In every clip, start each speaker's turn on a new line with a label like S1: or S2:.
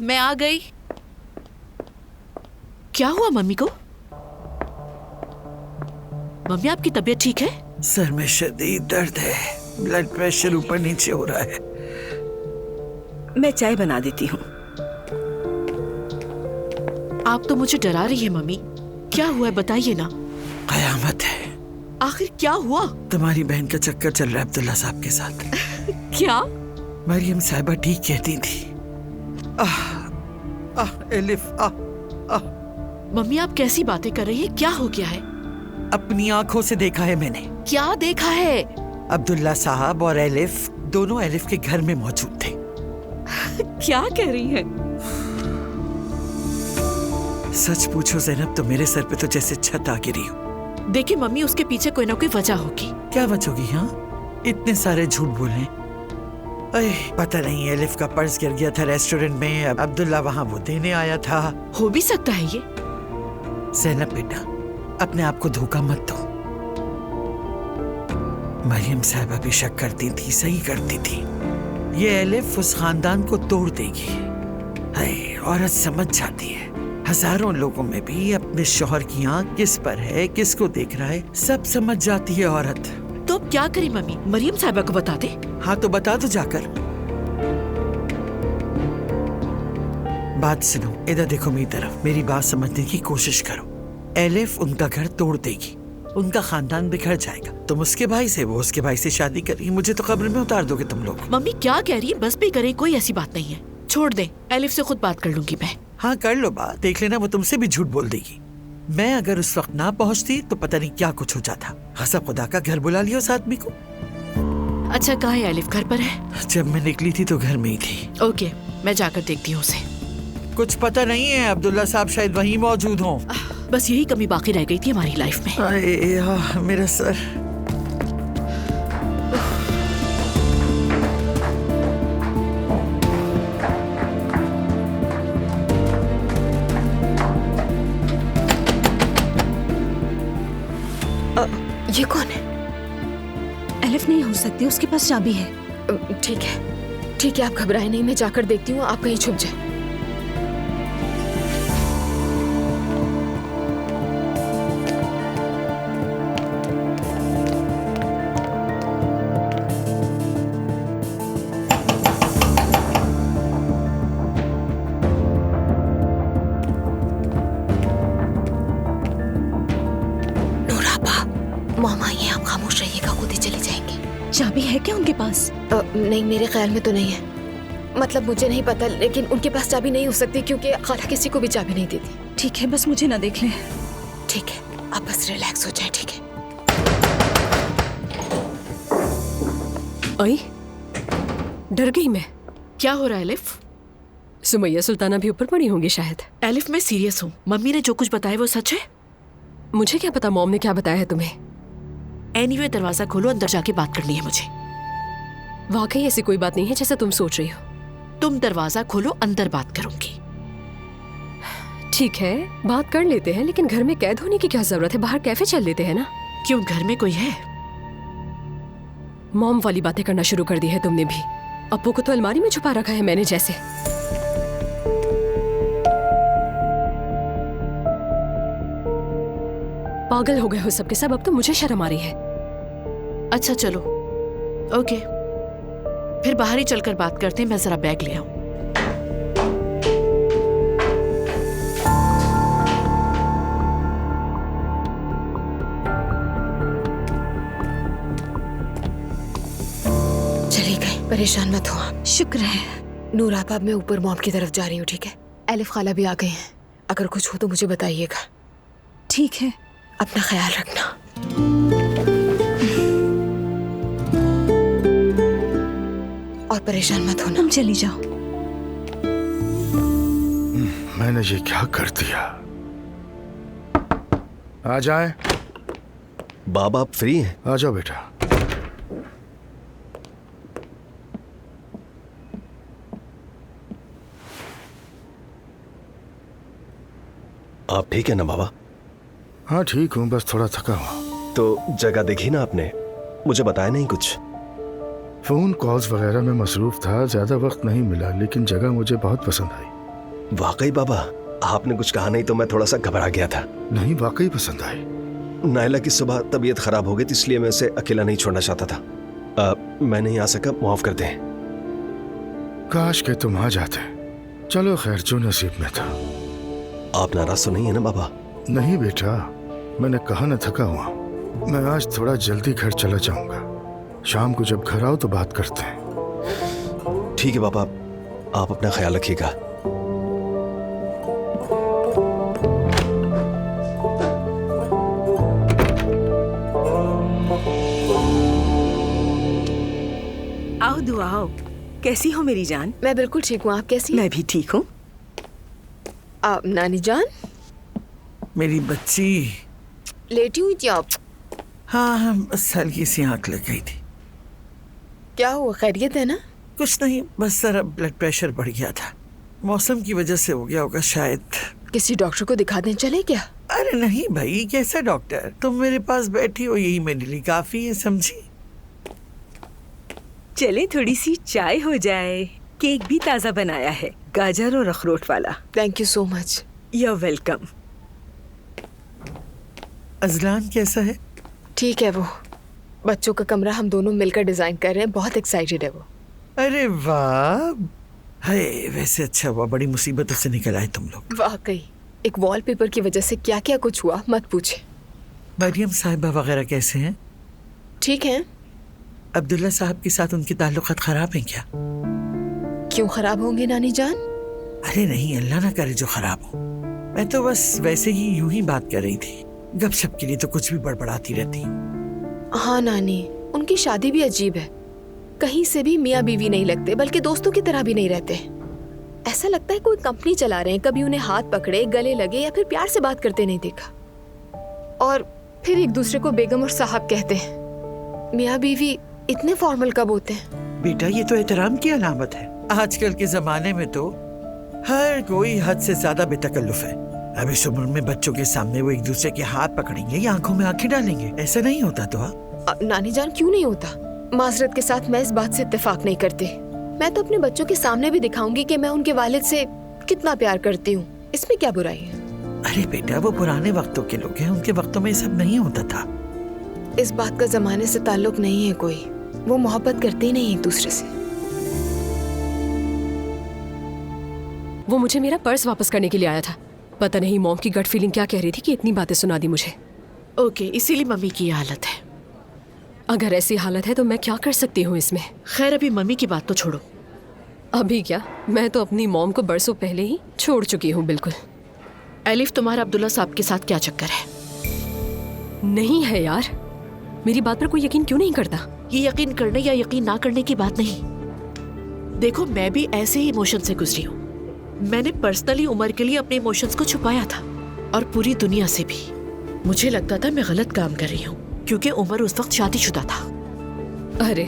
S1: मैं आ गई। क्या हुआ मम्मी को? मम्मी आपकी तबीयत ठीक है?
S2: सर में शदीद दर्द है, ब्लड प्रेशर ऊपर नीचे हो रहा है।
S3: मैं चाय बना देती हूँ।
S1: आप तो मुझे डरा रही है मम्मी। क्या हुआ है बताइए ना।
S2: कयामत है।
S1: आखिर क्या हुआ?
S2: तुम्हारी बहन का चक्कर चल रहा है अब्दुल्ला साहब के साथ।
S1: क्या?
S2: मरियम साहिबा ठीक कहती थी। एलिफ
S1: मम्मी आप कैसी बातें कर रही हैं? क्या हो गया है?
S2: अपनी आंखों से देखा है मैंने।
S1: क्या देखा है?
S2: अब्दुल्ला साहब और एलिफ दोनों एलिफ के घर में मौजूद थे।
S1: क्या कह रही है?
S2: सच पूछो जैनब तो मेरे सर पे तो जैसे छत आ गिरी हो।
S1: देखिए मम्मी, उसके पीछे कोई ना कोई वजह होगी।
S2: क्या वजह होगी? हाँ, इतने सारे झूठ बोले। पता नहीं, एलिफ का पर्स गिर गया था रेस्टोरेंट में, अब्दुल्ला वहाँ वो देने आया था।
S1: हो भी सकता है ये।
S2: ज़ैनब बेटा, अपने आप को धोखा मत दो। मरियम साहिबा भी शक करती थी, सही करती थी। ये एलिफ उस खानदान को तोड़ देगी। हाय, औरत समझ जाती है। हजारों लोगों में भी अपने शौहर की आंख किस पर है, किसको देख रहा है, सब समझ जाती है औरत।
S1: तो अब क्या करी मम्मी? मरियम साहिबा को बता दे।
S2: हाँ तो बता दो जाकर। बात सुनो, इधर देखो मेरी तरफ, मेरी बात समझने की कोशिश करो। एलिफ उनका घर तोड़ देगी, उनका खानदान बिखर जाएगा। तुम उसके भाई से, वो उसके भाई से शादी करेगी। मुझे तो कब्र में उतार दोगे तुम लोग।
S1: मम्मी क्या कह रही है? बस भी करें, कोई ऐसी बात नहीं है। छोड़ दे, एलिफ से खुद बात कर लूंगी मैं।
S2: हाँ कर लो बात, देख लेना वो तुमसे भी झूठ बोल देगी। मैं अगर उस वक्त ना पहुंचती तो पता नहीं क्या कुछ हो जाता। हसब खुदा का घर बुला लिया उस आदमी को।
S1: अच्छा, कहाँ है एलिफ? घर पर है?
S2: जब मैं निकली थी तो घर में ही थी।
S1: ओके, मैं जाकर देखती हूँ उसे।
S2: कुछ पता नहीं है, अब्दुल्ला साहब शायद वहीं मौजूद हों।
S1: बस यही कमी बाकी रह गई थी हमारी लाइफ में।
S2: मेरा सर।
S4: ये कौन है?
S5: एलिफ नहीं हो सकती, उसके पास चाबी है।
S4: ठीक है, ठीक है, आप घबराए नहीं, मैं जाकर देखती हूँ, आप कहीं छुप जाए। मामा, ये आप खामोश रहिएगा, खुद ही चले जाएंगे।
S5: चाबी है क्या उनके पास?
S4: नहीं, मेरे ख्याल में तो नहीं है। मतलब मुझे नहीं पता, लेकिन उनके पास चाबी नहीं हो सकती क्योंकि खाला किसी को भी चाबी नहीं देती।
S5: ठीक है, बस मुझे ना देख लें।
S4: ठीक है, आप बस रिलैक्स हो जाए। ठीक है।
S6: आई, डर गई मैं।
S1: क्या हो रहा है एलिफ?
S6: सुमैया सुल्ताना भी ऊपर पड़ी होंगी शायद।
S1: एलिफ मैं सीरियस हूँ। मम्मी ने जो कुछ बताया वो सच है?
S6: मुझे क्या पता मॉम ने क्या बताया है तुम्हें।
S1: एनीवे, दरवाजा खोलो, अंदर जाके बात करनी है मुझे।
S6: वाकई ऐसी कोई बात नहीं है जैसा तुम सोच रही हो।
S1: तुम दरवाजा खोलो, अंदर बात करूंगी।
S6: ठीक है, बात कर लेते हैं, लेकिन घर में कैद होने की क्या जरूरत है? बाहर कैफे चल लेते हैं ना।
S1: क्यों, घर में कोई है?
S6: मॉम वाली बातें करना शुरू कर दी है तुमने भी। अप्पू को तो अलमारी में छुपा रखा है मैंने जैसे। पागल हो गए हो सबके सब। अब तो मुझे शर्म आ रही है।
S1: अच्छा चलो, ओके, फिर बाहर ही चलकर बात करते हैं। मैं जरा बैग ले आऊं।
S4: चली गई, परेशान मत हो आप।
S5: शुक्र है।
S4: नूर आप, अब मैं ऊपर मॉम की तरफ जा रही हूँ। ठीक है? एलिफ खाला भी आ गए हैं, अगर कुछ हो तो मुझे बताइएगा।
S5: ठीक है,
S4: अपना ख्याल रखना। और परेशान मत होना।
S5: तुम चली जाओ।
S7: मैंने ये क्या कर दिया? आ जाए।
S8: बाबा आप फ्री हैं?
S7: आ जाओ बेटा।
S8: आप ठीक है ना बाबा?
S7: हाँ ठीक हूँ, बस थोड़ा थका हुआ।
S8: तो जगह देखी ना आपने? मुझे बताया नहीं कुछ।
S7: फोन कॉल्स वगैरह में मसरूफ था, ज्यादा वक्त नहीं मिला, लेकिन जगह मुझे बहुत पसंद आई।
S8: वाकई बाबा, आपने कुछ कहा नहीं तो मैं थोड़ा सा घबरा गया था।
S7: नहीं, वाकई पसंद आई।
S8: नायला की सुबह तबीयत खराब हो गई थी, इसलिए मैं उसे अकेला नहीं छोड़ना चाहता था। मैं नहीं आ सका, माफ कर दें।
S7: काश के तुम आ जाते। चलो खैर, जो नसीब में था।
S8: आप नाराज तो नहीं है ना बाबा?
S7: नहीं बेटा, मैंने कहा न थका हुआ। मैं आज थोड़ा जल्दी घर चला जाऊंगा। शाम को जब घर आओ तो बात करते हैं।
S8: ठीक है बाबा, आप अपना ख्याल रखिएगा।
S3: आओ दुआ आओ। कैसी हो मेरी जान?
S4: मैं बिल्कुल ठीक हूँ, आप कैसी?
S3: मैं भी ठीक हूँ।
S4: आप नानी जान?
S2: मेरी बच्ची।
S4: लेटी हुई थी आप?
S2: हाँ, बस हल्की सी आंख लग गई थी।
S4: क्या हुआ, खैरियत है ना?
S2: कुछ नहीं, बस जरा ब्लड प्रेशर बढ़ गया था। मौसम की वजह से हो गया होगा शायद।
S4: किसी डॉक्टर को दिखा दें चले क्या?
S2: अरे नहीं भाई, कैसा डॉक्टर? तुम मेरे पास बैठी हो, यही मेरे लिए काफी है, समझी?
S3: चले थोड़ी सी चाय हो जाए। केक भी ताज़ा बनाया है, गाजर और अखरोट वाला।
S4: Thank you so much.
S3: You are welcome.
S2: Ajlan कैसा है?
S4: ठीक है, वो बच्चों का कमरा हम दोनों मिलकर डिजाइन कर रहे हैं, बहुत एक्साइटेड है वो।
S2: अरे वाह, है वैसे अच्छा हुआ, बड़ी मुसीबतों से निकल आए तुम लोग।
S4: वाकई एक वॉलपेपर की वजह से क्या क्या कुछ हुआ, मत पूछे।
S2: मरियम साहिबा वगैरह कैसे हैं?
S4: ठीक है।
S2: अब्दुल्ला साहब के साथ उनके ताल्लुकात खराब हैं क्या?
S4: क्यों खराब होंगे नानी जान?
S2: अरे नहीं, अल्लाह ना करे जो खराब हो। मैं तो बस वैसे ही यूं ही बात कर रही थी। गपशप के लिए तो कुछ भी बड़बड़ाती रहती हूँ।
S4: हाँ नानी, उनकी शादी भी अजीब है। कहीं से भी मियाँ बीवी नहीं लगते, बल्कि दोस्तों की तरह भी नहीं रहते। ऐसा लगता है कोई कंपनी चला रहे हैं। कभी उन्हें हाथ पकड़े, गले लगे या फिर प्यार से बात करते नहीं देखा। और फिर एक दूसरे को बेगम और साहब कहते हैं। मियाँ बीवी इतने फॉर्मल कब होते हैं?
S2: बेटा, ये तो एहतराम की अलामत है। आजकल के जमाने में तो हर कोई हद से ज्यादा बेतकल्लुफ है। अब इस उम्र में बच्चों के सामने वो एक दूसरे के हाथ पकड़ेंगे या आंखों में आंखें डालेंगे, ऐसा नहीं होता तो?
S4: नानी जान, क्यों नहीं होता? माजरत के साथ मैं इस बात से इत्तेफाक नहीं करती। मैं तो अपने बच्चों के सामने भी दिखाऊंगी कि मैं उनके वालिद से कितना प्यार करती हूँ। इसमें क्या बुराई है?
S2: अरे बेटा, वो पुराने वक्तों के लोग हैं, उनके वक्तों में सब नहीं होता था।
S4: इस बात का जमाने से ताल्लुक नहीं है कोई। वो मोहब्बत करते ही नहीं एक दूसरे से।
S6: वो मुझे मेरा पर्स वापस करने के लिए आया था। पता नहीं मॉम की गट फीलिंग क्या कह रही थी कि इतनी बातें सुना दी मुझे।
S1: ओके, इसीलिए मम्मी की ये हालत है।
S6: अगर ऐसी हालत है तो मैं क्या कर सकती हूँ इसमें?
S1: खैर, अभी मम्मी की बात तो छोड़ो।
S6: अभी क्या, मैं तो अपनी मॉम को बरसों पहले ही छोड़ चुकी हूँ बिल्कुल।
S1: एलिफ, तुम्हारा अब्दुल्ला साहब के साथ क्या चक्कर है?
S6: नहीं है यार, मेरी बात पर कोई यकीन क्यों नहीं करता?
S1: ये यकीन करने या यकीन ना करने की बात नहीं। देखो, मैं भी ऐसे ही इमोशन से गुजरी हूँ। मैंने पर्सनली उमर के लिए अपने इमोशंस को छुपाया था, और पूरी दुनिया से भी। मुझे लगता था मैं गलत काम कर रही हूँ, क्योंकि उमर उस वक्त शादीशुदा था।
S6: अरे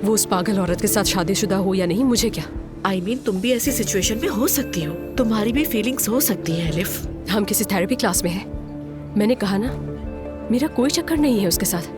S6: वो उस पागल औरत के साथ शादीशुदा हो या नहीं, मुझे क्या।
S1: I mean, तुम भी ऐसी सिचुएशन में हो सकती हो। तुम्हारी भी फीलिंग्स हो सकती है एलिफ।
S6: हम किसी थेरेपी क्लास में हैं। मैंने कहा ना, मेरा कोई चक्कर नहीं है उसके साथ।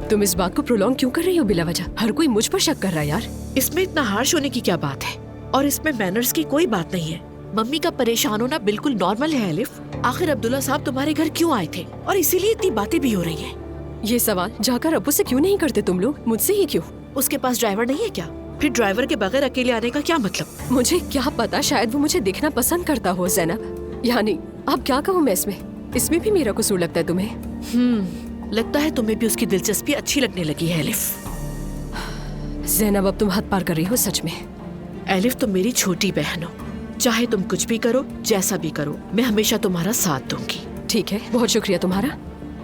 S6: तुम इस बात को प्रोलॉन्ग क्यों कर रही हो बिला वजह? हर कोई मुझ पर शक कर रहा है यार।
S1: इसमें इतना हार्श होने की क्या बात है? और इसमें मैनर्स की कोई बात नहीं है। मम्मी का परेशान होना बिल्कुल नॉर्मल है एलिफ। आखिर अब्दुल्ला साहब तुम्हारे घर क्यों आए थे, और इसीलिए इतनी बातें भी हो रही हैं।
S6: ये सवाल जाकर अब्बू से क्यों नहीं करते तुम लोग? मुझसे ही क्यों?
S1: उसके पास ड्राइवर नहीं है क्या? फिर ड्राइवर के बगैर अकेले आने का क्या मतलब?
S6: मुझे क्या पता, शायद वो मुझे देखना पसंद करता हो ज़ैनब। यानी अब क्या कहूँ मैं इसमें भी मेरा कसूर लगता है तुम्हें?
S1: लगता है तुम्हें भी उसकी दिलचस्पी अच्छी लगने लगी है एलिफ।
S6: ज़ैनब, अब तुम हद पार कर रही हो सच में।
S1: एलिफ, तुम मेरी छोटी बहन हो। चाहे तुम कुछ भी करो, जैसा भी करो, मैं हमेशा तुम्हारा साथ दूंगी।
S6: ठीक है, बहुत शुक्रिया तुम्हारा।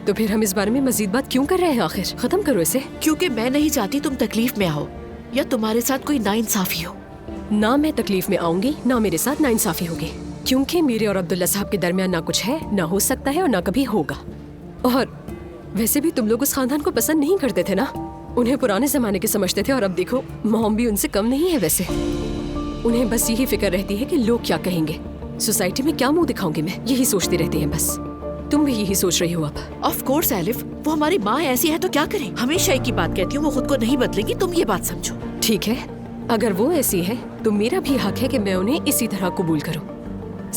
S6: तो फिर हम इस बारे में मजीद बात क्यों कर रहे हैं? आखिर खत्म करो इसे।
S1: क्योंकि मैं नहीं चाहती तुम तकलीफ में आओ या तुम्हारे साथ कोई नाइंसाफी हो।
S6: ना मैं तकलीफ में आऊंगी, ना मेरे साथ नाइंसाफी होगी, क्योंकि मेरे और अब्दुल्ला साहब के दरमियान ना कुछ है, ना हो सकता है और ना कभी होगा। और वैसे भी तुम लोग उस खानदान को पसंद नहीं करते थे ना, उन्हें पुराने जमाने के समझते थे। और अब देखो, मॉम भी उनसे कम नहीं है वैसे। उन्हें बस यही फिक्र रहती है कि लोग क्या कहेंगे, सोसाइटी में क्या मुंह दिखाऊंगी मैं, यही सोचती रहती है बस। तुम भी यही सोच रही हो अब?
S1: ऑफ कोर्स एलिफ, वो हमारी माँ ऐसी है तो क्या करें। हमेशा एक ही बात कहती हूँ, वो खुद को नहीं बदलेंगी, तुम ये बात समझो।
S6: ठीक है, अगर वो ऐसी है तो मेरा भी हक है कि मैं उन्हें इसी तरह कबूल करूं।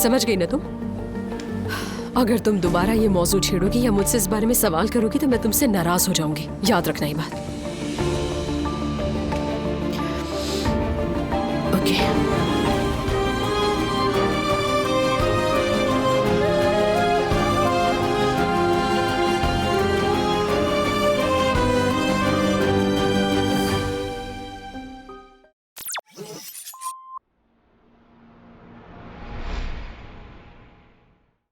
S6: समझ गई ना तुम? अगर तुम दोबारा ये मौजू छेड़ोगी या मुझसे इस बारे में सवाल करोगी तो मैं तुमसे नाराज हो जाऊंगी। याद रखना ये बात।
S1: ओके